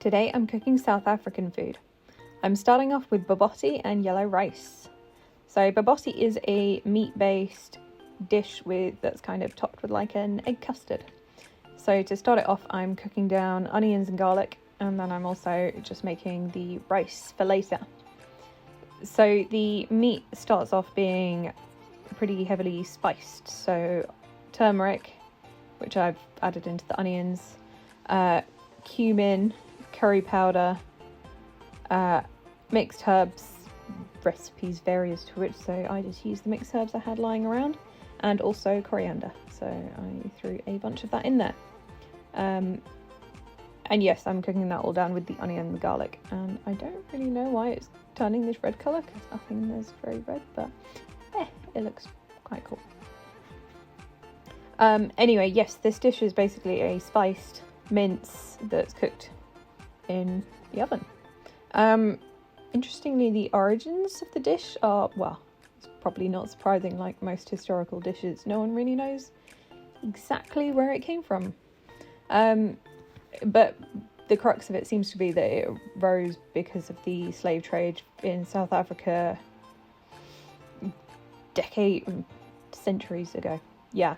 Today I'm cooking South African food. I'm starting off with bobotie and yellow rice. So bobotie is a meat-based dish that's kind of topped with like an egg custard. So to start it off, I'm cooking down onions and garlic, and then I'm also just making the rice for later. So the meat starts off being pretty heavily spiced. So turmeric, which I've added into the onions, cumin, curry powder, mixed herbs, recipes vary as to which, so I just used the mixed herbs I had lying around, and also coriander, so I threw a bunch of that in there. And yes, I'm cooking that all down with the onion and the garlic, and I don't really know why it's turning this red colour, because nothing is very red, but it looks quite cool. Anyway, yes, this dish is basically a spiced mince that's cooked in the oven. Interestingly, the origins of the dish are, well, it's probably not surprising, like most historical dishes, no one really knows exactly where it came from. But the crux of it seems to be that it rose because of the slave trade in South Africa centuries ago. Yeah.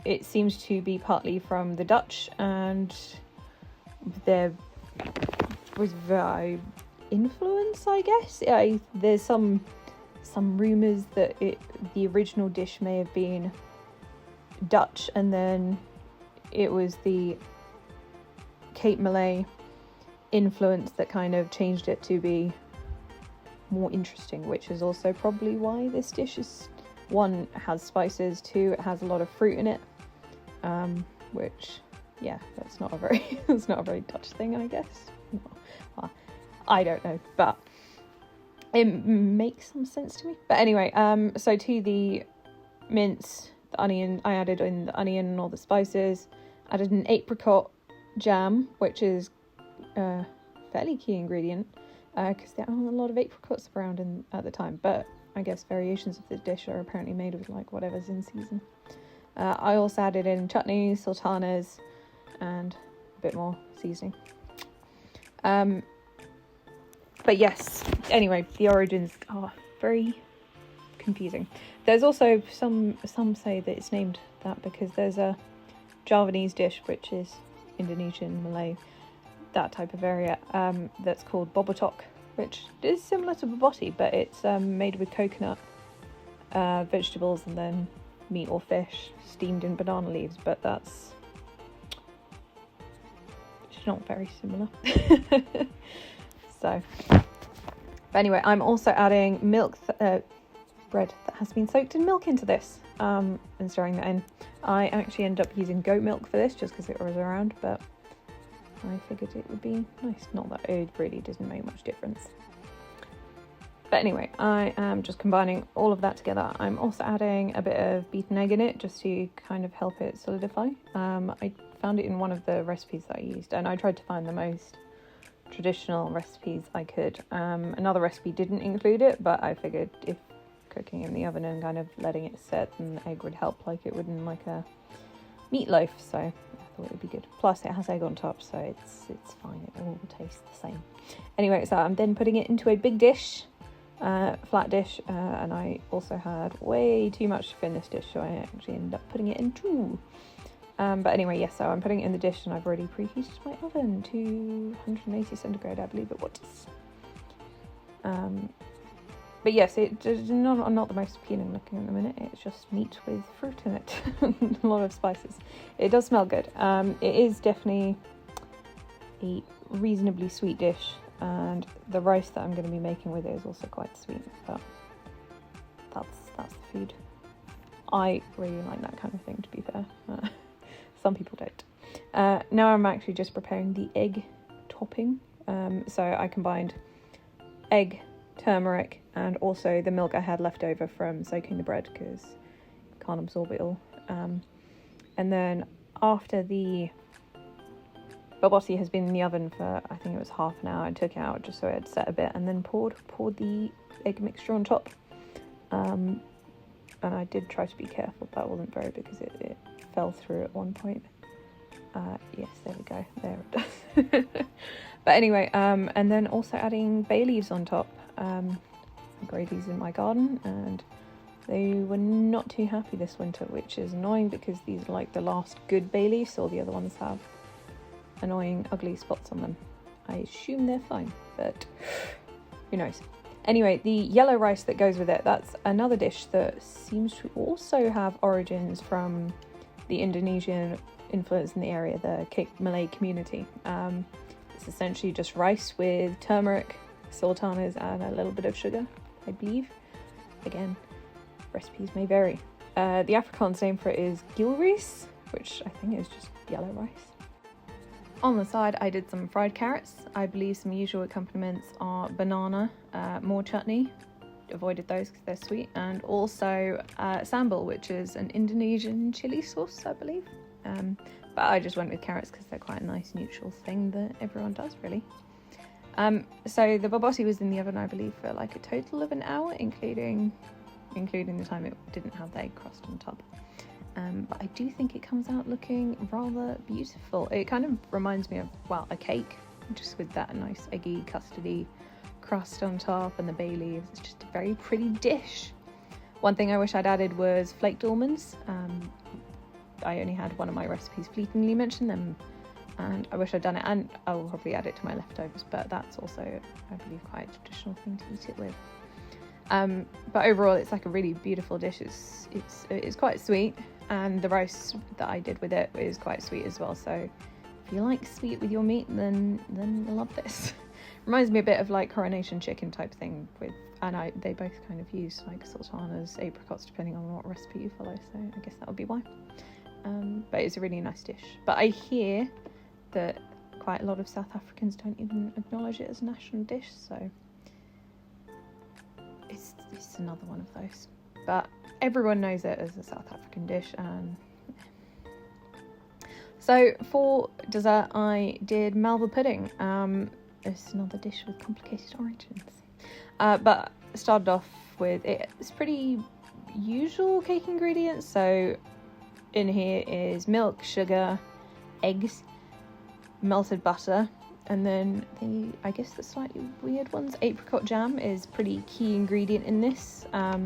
It seems to be partly from the Dutch, and there was very influence, I guess. There's some rumours that the original dish may have been Dutch, and then it was the Cape Malay influence that kind of changed it to be more interesting, which is also probably why this dish is, one, has spices, two, it has a lot of fruit in it, which, yeah, that's not a very Dutch thing, I guess. Well, I don't know, but it makes some sense to me. But anyway, so to the mince, the onion, I added in the onion and all the spices, added an apricot jam, which is a fairly key ingredient, because there aren't a lot of apricots around at the time, but I guess variations of the dish are apparently made with like whatever's in season. I also added in chutney, sultanas, and a bit more seasoning. But yes, anyway, the origins are very confusing. There's also some say that it's named that because there's a Javanese dish, which is Indonesian, Malay, that type of area, that's called bobotie, which is similar to bobotie, but it's made with coconut, vegetables, and then meat or fish steamed in banana leaves, but that's not very similar. So, but anyway, I'm also adding bread that has been soaked in milk into this, and stirring that in. I actually ended up using goat milk for this just because it was around, but I figured it would be nice. Not that it really doesn't make much difference. But anyway, I am just combining all of that together. I'm also adding a bit of beaten egg in it just to kind of help it solidify. I found it in one of the recipes that I used, and I tried to find the most traditional recipes I could. Another recipe didn't include it, but I figured if cooking in the oven and kind of letting it set, then the egg would help like it would in like a meatloaf, so I thought it would be good. Plus it has egg on top, so it's fine, it all tastes the same. Anyway, so I'm then putting it into a big dish, flat dish, and I also had way too much to fit in this dish, so I actually ended up putting it in two. But anyway, yes, so I'm putting it in the dish, and I've already preheated my oven to 180 centigrade, I believe it was. But yes, it's not the most appealing looking at the minute. It's just meat with fruit in it, a lot of spices. It does smell good. It is definitely a reasonably sweet dish, and the rice that I'm going to be making with it is also quite sweet. But that's the food. I really like that kind of thing, to be fair. Some people don't. Now I'm actually just preparing the egg topping. So I combined egg, turmeric, and also the milk I had left over from soaking the bread because you can't absorb it all. And then after the bobotie has been in the oven for, I think it was half an hour, I took it out just so it had set a bit, and then poured the egg mixture on top. And I did try to be careful, but I wasn't very, because it fell through at one point. Yes, there we go. There it does. But anyway, and then also adding bay leaves on top. I grew these in my garden and they were not too happy this winter, which is annoying because these are like the last good bay leaves. All the other ones have annoying, ugly spots on them. I assume they're fine, but who knows. Anyway, the yellow rice that goes with it, that's another dish that seems to also have origins from the Indonesian influence in the area, the Cape Malay community. It's essentially just rice with turmeric, sultanas, and a little bit of sugar, I believe. Again, recipes may vary. The Afrikaans name for it is gilries, which I think is just yellow rice. On the side, I did some fried carrots. I believe some usual accompaniments are banana, more chutney, avoided those because they're sweet, and also sambal, which is an Indonesian chili sauce, I believe. But I just went with carrots because they're quite a nice neutral thing that everyone does, really. So the bobotie was in the oven, I believe, for like a total of an hour, including the time it didn't have the egg crust on top. But I do think it comes out looking rather beautiful. It kind of reminds me of, well, a cake, just with that nice eggy, custardy crust on top and the bay leaves. It's just a very pretty dish. One thing I wish I'd added was flaked almonds. I only had one of my recipes fleetingly mention them, and I wish I'd done it, and I'll probably add it to my leftovers, but that's also, I believe, quite a traditional thing to eat it with. But overall, it's like a really beautiful dish. It's quite sweet, and the rice that I did with it is quite sweet as well. So if you like sweet with your meat, then you'll love this. Reminds me a bit of like coronation chicken type thing with, and they both kind of use like sultanas, apricots, depending on what recipe you follow. So I guess that would be why. But it's a really nice dish. But I hear that quite a lot of South Africans don't even acknowledge it as a national dish, so it's another one of those. But everyone knows it as a South African dish. And so for dessert, I did Malva pudding. It's another dish with complicated origins. But started off with it's pretty usual cake ingredients. So in here is milk, sugar, eggs, melted butter, and then I guess the slightly weird ones, apricot jam is pretty key ingredient in this. I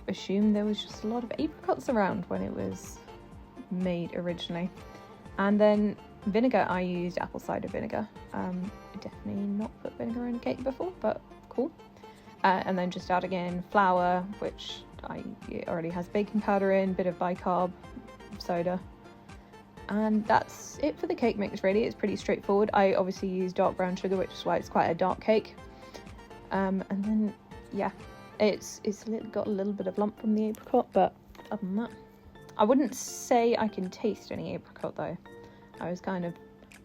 assume there was just a lot of apricots around when it was made originally. And then vinegar, I used apple cider vinegar. Definitely not put vinegar in a cake before, but cool. And then just adding in flour, which it already has baking powder in, bit of bicarb, soda. And that's it for the cake mix, really. It's pretty straightforward. I obviously use dark brown sugar, which is why it's quite a dark cake. And then, yeah, it's got a little bit of lump from the apricot, but other than that, I wouldn't say I can taste any apricot, though. I was kind of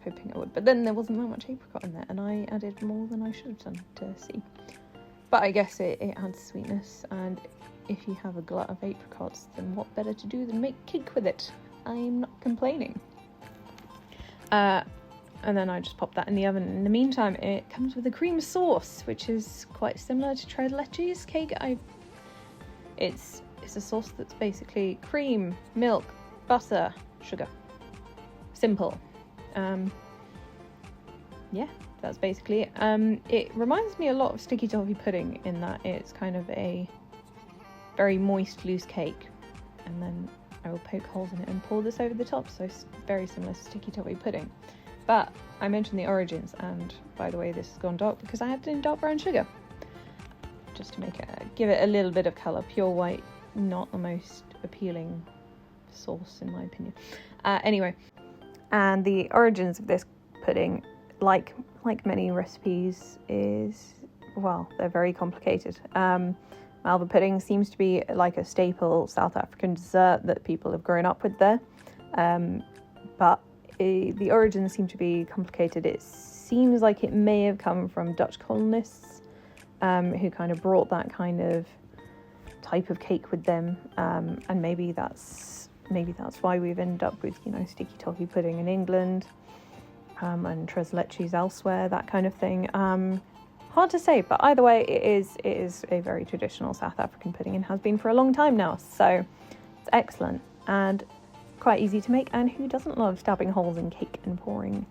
hoping I would, but then there wasn't that much apricot in there, and I added more than I should have done to see. But I guess it adds sweetness, and if you have a glut of apricots, then what better to do than make cake with it? I'm not complaining. And then I just pop that in the oven. In the meantime, it comes with a cream sauce, which is quite similar to Tres Leches cake. It's a sauce that's basically cream, milk, butter, sugar. Simple. Yeah, that's basically it. It reminds me a lot of sticky toffee pudding in that it's kind of a very moist, loose cake, and then I will poke holes in it and pour this over the top, so it's very similar to sticky toffee pudding. But I mentioned the origins, and by the way, this has gone dark because I added in dark brown sugar, just to give it a little bit of colour. Pure white, not the most appealing sauce in my opinion. Anyway, and the origins of this pudding, like many recipes, is, well, they're very complicated. Malva pudding seems to be like a staple South African dessert that people have grown up with there. But the origins seem to be complicated. It seems like it may have come from Dutch colonists who kind of brought that kind of type of cake with them. And maybe that's why we've ended up with, sticky toffee pudding in England and Tres Leches elsewhere, that kind of thing. Hard to say, but either way, it is a very traditional South African pudding and has been for a long time now, so it's excellent and quite easy to make, and who doesn't love stabbing holes in cake and pouring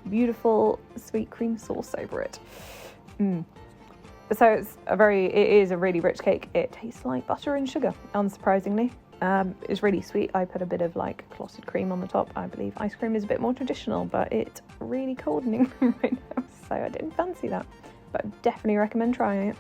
beautiful sweet cream sauce over it? So it is a really rich cake. It tastes like butter and sugar, unsurprisingly. It's really sweet. I put a bit of like clotted cream on the top. I believe ice cream is a bit more traditional, but it's really cold in England right now, so I didn't fancy that. But I definitely recommend trying it.